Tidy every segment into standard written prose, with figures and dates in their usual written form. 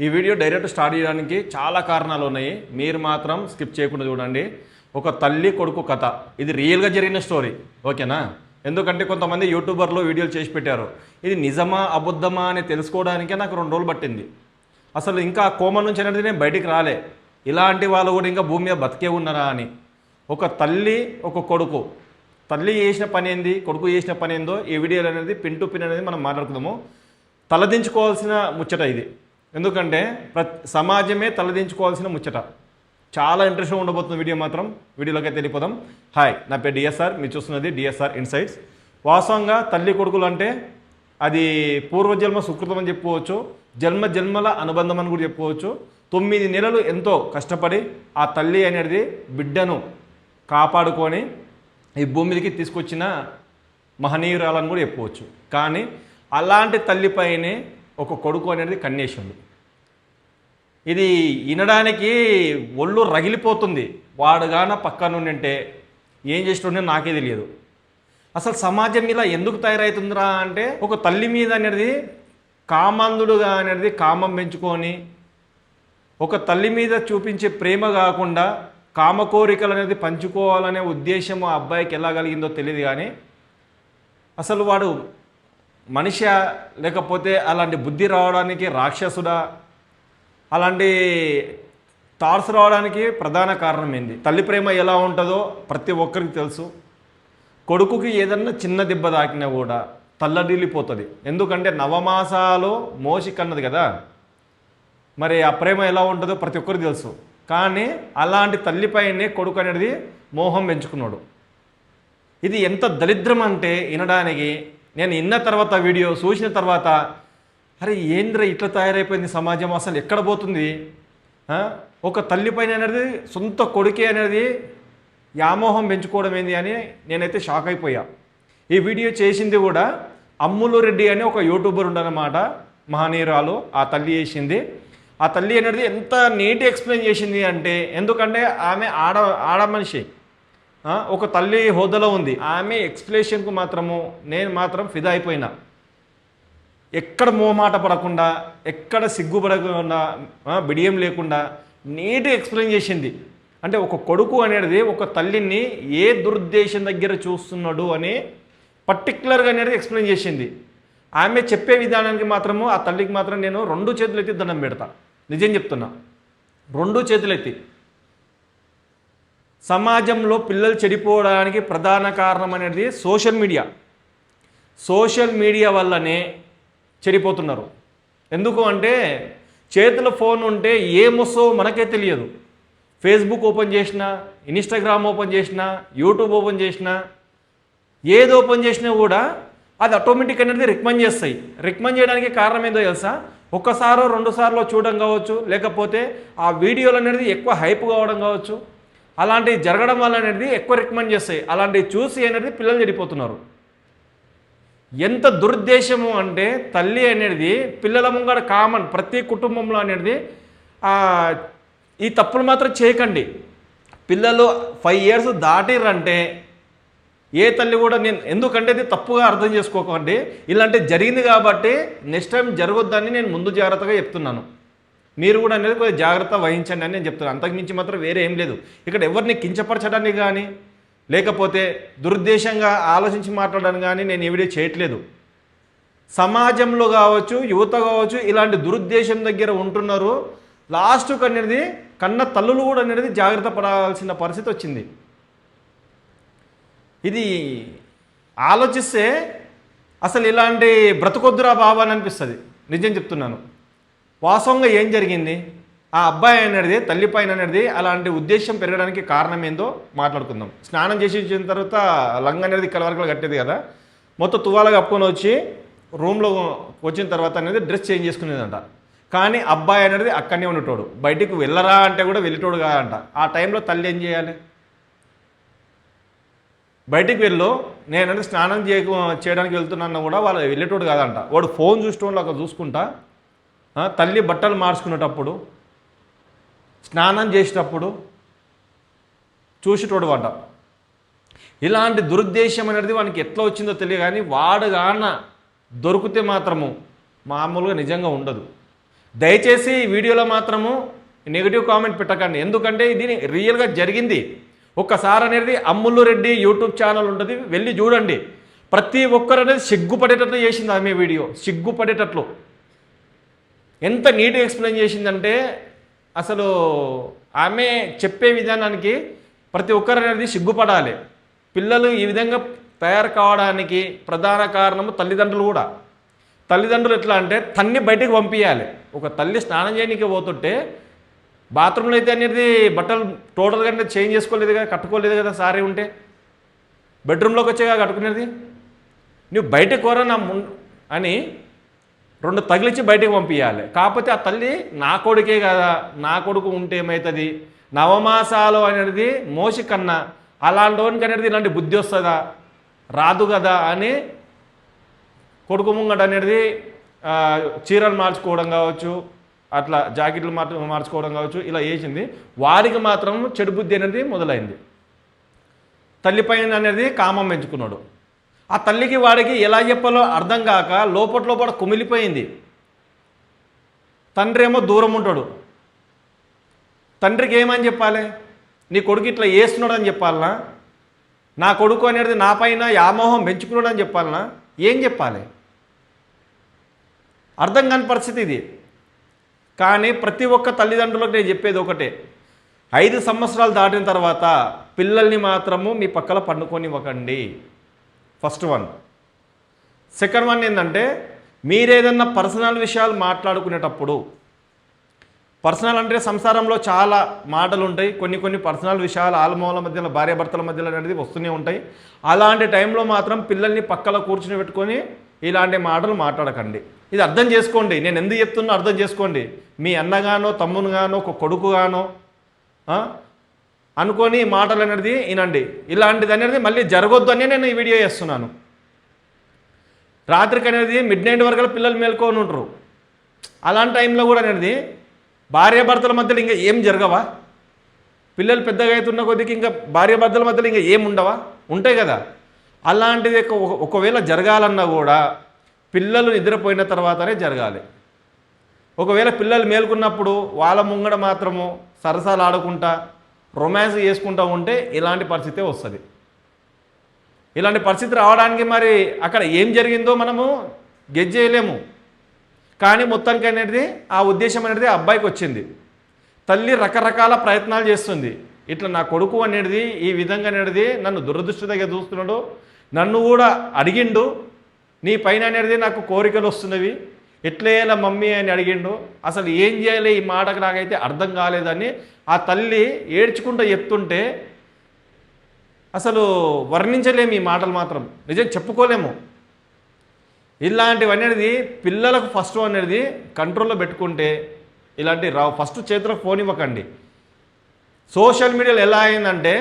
ఈ video direct start చేయడానికి చాలా కారణాలు ఉన్నాయి. మీరు మాత్రం స్కిప్ చేయకుండా చూడండి. ఒక తల్లి కొడుకు కథ, ఇది రియల్గా జరిగిన స్టోరీ, ఓకేనా? ఎందుకంటే కొంతమంది యూట్యూబర్లు వీడియోలు చేసి పెట్టారు. ఇది నిజమా అబద్ధమా అని తెలుసుకోవడానికే నాకు 2 రోజులు పట్టింది. అసలు ఇంకా కోమ నుంచి అనేది నేను బయటికి రాలే. ఇలాంటి వాళ్ళు కూడా ఇంకా భూమి మీద బతికే ఉన్నారా అని. ఒక తల్లి ఒక కొడుకు, తల్లి చేసిన పని ఏంది, కొడుకు చేసిన పని ఏందో ఈ వీడియోలు అనేది పిన్ టు పిన్ అనేది మనం మాట్లాడుకుందాము. తలదించుకోవాల్సిన ముచ్చట ఇది. ఎందుకంటే సమాజమే తలదించుకోవాల్సిన ముచ్చట. చాలా ఇంట్రెస్ట్గా ఉండబోతుంది వీడియో మాత్రం. వీడియోలోకి అయితే వెళ్ళిపోదాం. హాయ్, నా పేరు డిఎస్ఆర్, మీరు చూస్తున్నది డిఎస్ఆర్ ఇన్సైట్స్. వాస్తవంగా తల్లి కొడుకులు అంటే అది పూర్వజన్మ సుకృతం అని చెప్పుకోవచ్చు, జన్మ జన్మల అనుబంధం అని కూడా చెప్పుకోవచ్చు. 9 నెలలు ఎంతో కష్టపడి ఆ తల్లి అనేది బిడ్డను కాపాడుకొని ఈ భూమి మీదకి తీసుకొచ్చిన మహనీయురాలని కూడా చెప్పుకోవచ్చు. కానీ అలాంటి తల్లిపైనే ఒక కొడుకు అనేది కన్నేసింది. ఇది వినడానికి ఒళ్ళు రగిలిపోతుంది. వాడుగాన పక్కనుంటే ఏం చేస్తుండే నాకే తెలియదు. అసలు సమాజం ఇలా ఎందుకు తయారవుతుందిరా అంటే, ఒక తల్లి మీద అనేది కామాంధుడుగా అనేది కామం పెంచుకొని, ఒక తల్లి మీద చూపించే ప్రేమ కాకుండా కామ కోరికలు అనేది పంచుకోవాలనే ఉద్దేశం ఆ అబ్బాయికి ఎలా కలిగిందో తెలియదు. కానీ అసలు వాడు మనిషి లేకపోతే అలాంటి బుద్ధి రావడానికి రాక్షసుడా, అలాంటి థాట్స్ రావడానికి ప్రధాన కారణం ఏంది? తల్లి ప్రేమ ఎలా ఉంటుందో ప్రతి ఒక్కరికి తెలుసు. కొడుకుకి ఏదన్నా చిన్న దెబ్బ తాకినా కూడా తల్లడిల్లిపోతుంది. ఎందుకంటే నవమాసాలు మోసి కన్నది కదా, మరి ఆ ప్రేమ ఎలా ఉంటుందో ప్రతి ఒక్కరికి తెలుసు. కానీ అలాంటి తల్లిపైనే కొడుకు అనేది మోహం పెంచుకున్నాడు. ఇది ఎంత దరిద్రం అంటే వినడానికి, నేను విన్న తర్వాత వీడియో చూసిన తర్వాత అరే ఏంద్ర ఇట్లా తయారైపోయింది సమాజం, అసలు ఎక్కడ పోతుంది? ఒక తల్లిపైన అనేది సొంత కొడుకే అనేది వ్యామోహం పెంచుకోవడం ఏంది అని నేనైతే షాక్ అయిపోయా. ఈ వీడియో చేసింది కూడా అమ్ములు రెడ్డి అని ఒక యూట్యూబర్ ఉండనమాట, మహనీయురాలు. ఆ తల్లి చేసింది. ఆ తల్లి అనేది ఎంత నీట్ ఎక్స్ప్లెయిన్ చేసింది అంటే, ఎందుకంటే ఆమె ఆడ మనిషి, ఒక తల్లి హోదాలో ఉంది. ఆమె ఎక్స్ప్లెనేషన్కు మాత్రము నేను మాత్రం ఫిదా అయిపోయినా. ఎక్కడ మోమాట పడకుండా, ఎక్కడ సిగ్గుపడకుండా, బిడియం లేకుండా నీట్గా ఎక్స్ప్లెయిన్ చేసింది. అంటే ఒక కొడుకు అనేది ఒక తల్లిని ఏ దురుద్దేశం దగ్గర చూస్తున్నాడు అని పర్టికులర్గా అనేది ఎక్స్ప్లెయిన్ చేసింది. ఆమె చెప్పే విధానానికి మాత్రము ఆ తల్లికి మాత్రం నేను 2 చేతులు ఎత్తి దండం పెడతా. నిజం చెప్తున్నా, 2 చేతులు ఎత్తి. సమాజంలో పిల్లలు చెడిపోవడానికి ప్రధాన కారణం అనేది సోషల్ మీడియా వల్లనే చెడిపోతున్నారు. ఎందుకు అంటే చేతిలో ఫోన్ ఉంటే ఏమొస్తో మనకే తెలియదు. ఫేస్బుక్ ఓపెన్ చేసినా, ఇన్స్టాగ్రామ్ ఓపెన్ చేసినా, యూట్యూబ్ ఓపెన్ చేసినా, ఏది ఓపెన్ చేసినా కూడా అది ఆటోమేటిక్ అనేది రికమెండ్ చేస్తాయి. రికమెండ్ చేయడానికి కారణం ఏందో తెలుసా? 1 సారో 2 సార్లు చూడడం కావచ్చు, లేకపోతే ఆ వీడియోలు అనేది ఎక్కువ హైప్ కావడం కావచ్చు. అలాంటివి జరగడం వల్ల అనేది ఎక్కువ రికమెండ్ చేస్తాయి. అలాంటివి చూసి అనేది పిల్లలు చెడిపోతున్నారు. ఎంత దురుద్దేశము అంటే, తల్లి అనేది పిల్లల ముంగడ కామన్, ప్రతి కుటుంబంలో అనేది ఈ తప్పులు మాత్రం చేయకండి. పిల్లలు 5 years దాటిరంటే ఏ తల్లి కూడా, నేను ఎందుకంటే ఇది తప్పుగా అర్థం చేసుకోకండి. ఇలాంటి జరిగింది కాబట్టి నెక్స్ట్ టైం జరగొద్దని నేను ముందు జాగ్రత్తగా చెప్తున్నాను. మీరు కూడా అనేది కొద్దిగా జాగ్రత్త వహించండి అని నేను చెప్తున్నాను. అంతకుమించి మాత్రం వేరే ఏం లేదు. ఇక్కడ ఎవరిని కించపరచడానికి కానీ, లేకపోతే దురుద్దేశంగా ఆలోచించి మాట్లాడడానికి కానీ నేను ఈ వీడియో చేయట్లేదు. సమాజంలో కావచ్చు, యువత కావచ్చు, ఇలాంటి దురుద్దేశం దగ్గర ఉంటున్నారు. లాస్ట్కి అనేది కన్న తల్లులు కూడా అనేది జాగ్రత్త పడాల్సిన పరిస్థితి వచ్చింది. ఇది ఆలోచిస్తే అసలు ఇలాంటి బ్రతకొద్దురా బాబా అని అనిపిస్తుంది. నిజం చెప్తున్నాను. వాస్తవంగా ఏం జరిగింది, ఆ అబ్బాయి అనేది తల్లిపైన అనేది అలాంటి ఉద్దేశం పెరగడానికి కారణం ఏందో మాట్లాడుకుందాం. స్నానం చేసి వచ్చిన తర్వాత లంగ అనేది కలవరకలు కట్టేది కదా, మొత్తం తువాల కప్పుకొని వచ్చి రూమ్లో వచ్చిన తర్వాత అనేది డ్రెస్ చేంజ్ చేసుకునేదంట. కానీ అబ్బాయి అనేది అక్కడనే ఉండేటోడు, బయటికి వెళ్ళరా అంటే కూడా వెళ్ళేటోడు కాదంట. ఆ టైంలో తల్లి ఏం చేయాలి? బయటికి వెళ్ళు, నేనంటే స్నానం చేయడానికి వెళ్తున్నాను కూడా వాళ్ళు వెళ్ళేటోడు కాదంట. వాడు ఫోన్ చూసేటోళ్ళు అక్కడ చూసుకుంటా, తల్లి బట్టలు మార్చుకునేటప్పుడు, స్నానం చేసేటప్పుడు చూసేటోడు అంట. ఇలాంటి దురుద్దేశం అనేది వానికి ఎట్లా వచ్చిందో తెలియదు. కానీ వాడు కాన దొరికితే మాత్రము మామూలుగా నిజంగా ఉండదు. దయచేసి ఈ వీడియోలో మాత్రము నెగిటివ్ కామెంట్ పెట్టకండి, ఎందుకంటే ఇది రియల్గా జరిగింది. ఒక్కసారి అనేది అమ్ములు రెడ్డి యూట్యూబ్ ఛానల్ ఉంటుంది, వెళ్ళి చూడండి. ప్రతి ఒక్కరు అనేది సిగ్గుపడేటట్లు చేసింది ఆమె వీడియో, సిగ్గుపడేటట్లు. ఎంత నీట్గా ఎక్స్ప్లెయిన్ చేసిందంటే అసలు ఆమె చెప్పే విధానానికి ప్రతి ఒక్కరు అనేది సిగ్గుపడాలి. పిల్లలు ఈ విధంగా తయారు కావడానికి ప్రధాన కారణము తల్లిదండ్రులు కూడా. తల్లిదండ్రులు ఎట్లా అంటే తన్ని బయటికి పంపించాలి. ఒక తల్లి స్నానం చేయడానికి పోతుంటే బాత్రూంలో అయితే అనేది బట్టలు టోటల్గా అనేది చేంజ్ చేసుకోలేదు కదా, కట్టుకోలేదు కదా, సారీ ఉంటే బెడ్రూమ్లోకి వచ్చేగా కట్టుకునేది. నువ్వు బయటకు కోరా అని 2 తగిలిచ్చి బయటకు పంపించాలి. కాకపోతే ఆ తల్లి నా కొడుకే కదా, నా కొడుకు ఉంటే ఏమవుతుంది, నవమాసాలు అనేది మోసి కన్నా అలాంటి వానికి అనేది ఇలాంటి బుద్ధి వస్తుందా, రాదు కదా అని కొడుకు ముంగట అనేది చీరలు మార్చుకోవడం కావచ్చు, అట్లా జాకెట్లు మార్చుకోవడం కావచ్చు, ఇలా చేసింది. వారికి మాత్రం చెడు బుద్ధి అనేది మొదలైంది. తల్లిపైన అనేది కామం పెంచుకున్నాడు. ఆ తల్లికి వాడికి ఎలా చెప్పాలో అర్థం కాక లోపల కుమిలిపోయింది. తండ్రి ఏమో దూరం ఉంటాడు. తండ్రికి ఏమని చెప్పాలి, నీ కొడుకు ఇట్లా చేస్తున్నాడు అని చెప్పాలనా, నా కొడుకు అనేది నా పైన వ్యామోహం పెంచుకున్నాడు అని చెప్పాలనా, ఏం చెప్పాలి? అర్థం కాని పరిస్థితి ఇది. కానీ ప్రతి ఒక్క తల్లిదండ్రులకు నేను చెప్పేది ఒకటే, 5 సంవత్సరాలు దాటిన తర్వాత పిల్లల్ని మాత్రము మీ పక్కల పండుకొనివ్వకండి. First one. సెకండ్ వన్ ఏంటంటే మీరేదన్నా పర్సనల్ విషయాలు మాట్లాడుకునేటప్పుడు, పర్సనల్ అంటే సంసారంలో చాలా మాటలు ఉంటాయి, కొన్ని పర్సనల్ విషయాలు ఆలమూల మధ్యలో భార్యాభర్తల మధ్యలో అనేది వస్తూనే ఉంటాయి. అలాంటి టైంలో మాత్రం పిల్లల్ని పక్కల కూర్చుని పెట్టుకొని ఇలాంటి మాటలు మాట్లాడకండి. ఇది అర్థం చేసుకోండి, నేను ఎందుకు చెప్తున్నా అర్థం చేసుకోండి. మీ అన్నగానో తమ్మునుగానో ఒక కొడుకుగానో అనుకొని మాటలు అనేది వినండి. ఇలాంటిది అనేది మళ్ళీ జరగొద్దు అని నేను ఈ వీడియో చేస్తున్నాను. రాత్రికి అనేది మిడ్-నైట్ వరకు పిల్లలు మేల్కొని ఉంటారు. అలాంటి టైంలో కూడా అనేది భార్యాభర్తల మధ్యలో ఇంకా ఏం జరగవా? పిల్లలు పెద్దగా అవుతున్న కొద్దికి ఇంకా భార్యాభర్తల మధ్యలో ఇంకా ఏం ఉండవా? ఉంటాయి కదా. అలాంటిది ఒకవేళ జరగాలన్నా కూడా పిల్లలు నిద్రపోయిన తర్వాతనే జరగాలి. ఒకవేళ పిల్లలు మేల్కొన్నప్పుడు వాళ్ళ ముంగడ మాత్రము సరసాలు ఆడుకుంటా రొమాన్స్ చేసుకుంటూ ఉంటే ఇలాంటి పరిస్థితే వస్తుంది. ఇలాంటి పరిస్థితి రావడానికి మరి అక్కడ ఏం జరిగిందో మనము గెస్ చేయలేము. కానీ మొత్తానికి అనేది ఆ ఉద్దేశం అనేది అబ్బాయికి వచ్చింది. తల్లి రకరకాల ప్రయత్నాలు చేస్తుంది. ఇట్లా నా కొడుకు అనేది ఈ విధంగా అనేది నన్ను దురదృష్టంగా చూస్తున్నాడు, నన్ను కూడా అడిగిండు, నీ పైన అనేది నాకు కోరికలు వస్తున్నవి, ఎట్లా చేయాలి మమ్మీ అని అడిగిండు. అసలు ఏం చేయాలి ఈ మాటకు నాకైతే అర్థం కాలేదని ఆ తల్లి ఏడ్చుకుంటూ చెప్తుంటే అసలు వర్ణించలేము ఈ మాటలు, మాత్రం నిజం చెప్పుకోలేము. ఇలాంటివి అనేది పిల్లలకు ఫస్ట్ అనేది కంట్రోల్లో పెట్టుకుంటే ఇలాంటి రావు. ఫస్ట్ చేతిలో ఫోన్ ఇవ్వకండి. సోషల్ మీడియాలో ఎలా అయిందంటే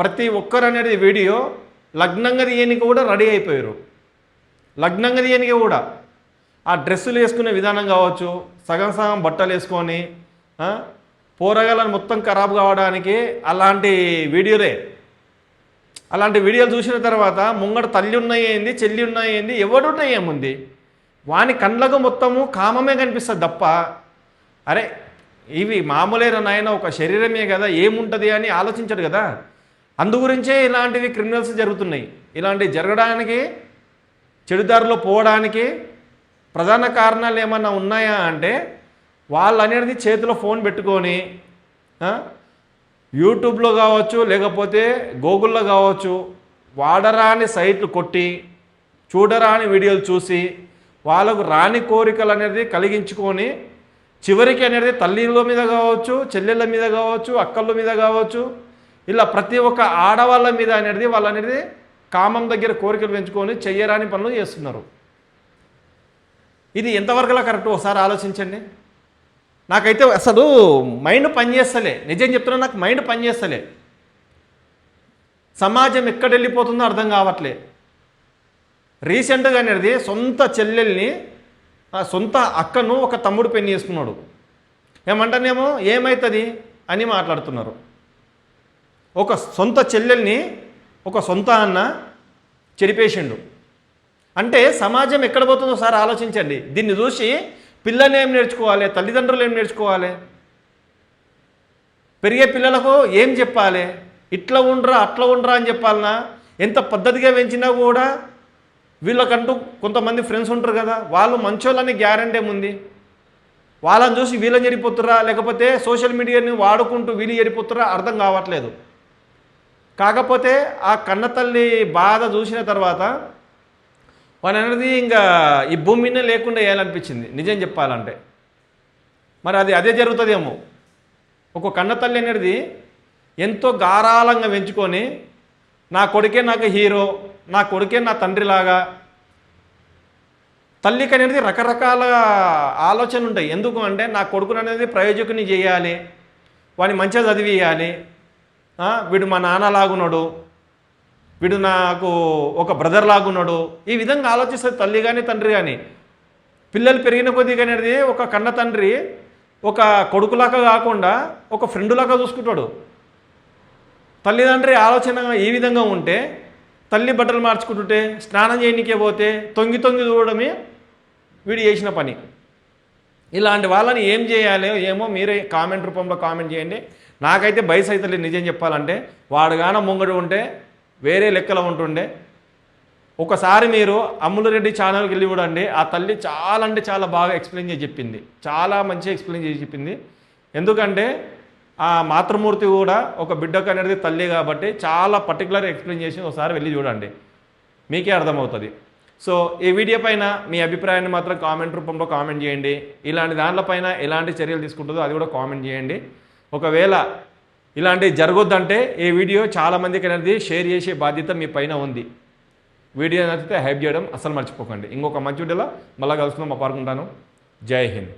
ప్రతి ఒక్కరు అనేది వీడియో లగ్నంగా తీయనికి కూడా రెడీ అయిపోయారు. లగ్నంగా తీయనికి కూడా ఆ డ్రెస్సులు వేసుకునే విధానం కావచ్చు, సగం సగం బట్టలు వేసుకొని పోరగాళ్ళని మొత్తం ఖరాబ్ కావడానికి అలాంటి వీడియోలే. అలాంటి వీడియోలు చూసిన తర్వాత ముంగట తల్లి ఉన్నాయేంది, చెల్లి ఉన్నాయేంది, ఎవడున్నాయి ఏముంది, వాని కళ్ళకు మొత్తము కామమే కనిపిస్తుంది తప్ప అరే ఇవి మామూలేనా నాయన, ఒక శరీరమే కదా, ఏముంటుంది అని ఆలోచించడు కదా. అందుగురించే ఇలాంటివి క్రిమినల్స్ జరుగుతున్నాయి. ఇలాంటివి జరగడానికి, చెడుదారిలో పోవడానికి ప్రధాన కారణాలు ఏమన్నా ఉన్నాయా అంటే వాళ్ళు అనేది చేతిలో ఫోన్ పెట్టుకొని యూట్యూబ్లో కావచ్చు, లేకపోతే గూగుల్లో కావచ్చు, వాడరాని సైట్లు కొట్టి చూడరాని వీడియోలు చూసి వాళ్ళకు రాని కోరికలు అనేది కలిగించుకొని చివరికి అనేది తల్లిల మీద కావచ్చు, చెల్లెళ్ళ మీద కావచ్చు, అక్కళ్ళ మీద కావచ్చు, ఇలా ప్రతి ఒక్క ఆడవాళ్ళ మీద అనేది వాళ్ళు అనేది కామం దగ్గర కోరికలు పెంచుకొని చెయ్యరాని పనులు చేస్తున్నారు. ఇది ఎంతవరకులా కరెక్ట్ ఒకసారి ఆలోచించండి. నాకైతే అసలు మైండ్ పనిచేస్తలే, నిజం చెప్తున్నా, నాకు మైండ్ పనిచేస్తలే. సమాజం ఎక్కడ వెళ్ళిపోతుందో అర్థం కావట్లే. రీసెంట్గా అనేది సొంత చెల్లెల్ని, సొంత అక్కను ఒక తమ్ముడు పెళ్లి చేసుకున్నాడు. ఏమంటానేమో ఏమవుతుంది అని మాట్లాడుతున్నారు. ఒక సొంత చెల్లెల్ని ఒక సొంత అన్న చెడిపేసిండు అంటే సమాజం ఎక్కడ పోతుందో సార్ ఆలోచించండి. దీన్ని చూసి పిల్లలు ఏం నేర్చుకోవాలి, తల్లిదండ్రులు ఏం నేర్చుకోవాలి, పెరిగే పిల్లలకు ఏం చెప్పాలి, ఇట్లా ఉండరా అట్లా ఉండరా అని చెప్పాలన్నా, ఎంత పద్ధతిగా పెంచినా కూడా వీళ్ళకంటూ కొంతమంది ఫ్రెండ్స్ ఉంటారు కదా, వాళ్ళు మంచోళ్ళని గ్యారంటీ ఏముంది, వాళ్ళని చూసి వీళ్ళని చెడిపోతురా లేకపోతే సోషల్ మీడియాని వాడుకుంటూ వీళ్ళు చెడిపోతురా అర్థం కావట్లేదు. కాకపోతే ఆ కన్నతల్లి బాధ చూసిన తర్వాత వాడు అనేది ఇంకా ఈ భూమి మీదనే లేకుండా వేయాలనిపించింది నిజం చెప్పాలంటే. మరి అదే జరుగుతుందేమో. ఒక కన్నతల్లి అనేది ఎంతో గారాలంగా పెంచుకొని నా కొడుకే నాకు హీరో, నా కొడుకే నా తండ్రిలాగా, తల్లికి అనేది రకరకాల ఆలోచనలు ఉంటాయి. ఎందుకు అంటే నా కొడుకుని అనేది ప్రయోజకుని చేయాలి, వాడిని మంచిగా చదివియాలి, వీడు మా నాన్నలాగున్నాడు, వీడు నాకు ఒక బ్రదర్ లాగున్నాడు, ఈ విధంగా ఆలోచిస్తుంది తల్లి కానీ తండ్రి కానీ. పిల్లలు పెరిగిన కొద్దిగా అనేది ఒక కన్న తండ్రి ఒక కొడుకులాగా కాకుండా ఒక ఫ్రెండులాగా చూసుకుంటాడు. తల్లిదండ్రి ఆలోచన ఈ విధంగా ఉంటే తల్లి బట్టలు మార్చుకుంటుంటే స్నానం చేయనికే పోతే తొంగి చూడడమే వీడు చేసిన పని. ఇలాంటి వాళ్ళని ఏం చేయాలో ఏమో మీరే కామెంట్ రూపంలో కామెంట్ చేయండి. నాకైతే బయసు అయితే నిజం చెప్పాలంటే. వాడుగాన ముంగడు ఉంటే వేరే లెక్కలో ఉంటుండే. ఒకసారి మీరు అమ్ములరెడ్డి ఛానల్కి వెళ్ళి చూడండి, ఆ తల్లి చాలా అంటే చాలా బాగా ఎక్స్ప్లెయిన్ చేసి చెప్పింది, చాలా మంచిగా ఎక్స్ప్లెయిన్ చేసి చెప్పింది. ఎందుకంటే ఆ మాతృమూర్తి కూడా ఒక బిడ్డకు అనేది తల్లి కాబట్టి చాలా పర్టికులర్ ఎక్స్ప్లెయిన్ చేసి ఒకసారి వెళ్ళి చూడండి, మీకే అర్థమవుతుంది. సో ఈ వీడియో పైన మీ అభిప్రాయాన్ని మాత్రం కామెంట్ రూపంలో కామెంట్ చేయండి. ఇలాంటి దాంట్లపైన ఎలాంటి చర్యలు తీసుకుంటుందో అది కూడా కామెంట్ చేయండి. ఒకవేళ ఇలాంటివి జరగొద్దంటే ఈ వీడియో చాలామందికి అనేది షేర్ చేసే బాధ్యత మీ పైన ఉంది. వీడియో నచ్చితే హైప్ చేయడం అస్సలు మర్చిపోకండి. ఇంకొక మంచి వీడియోలో మళ్ళీ కలుసుకుందాం. పాల్గొంటాను. జై హింద్.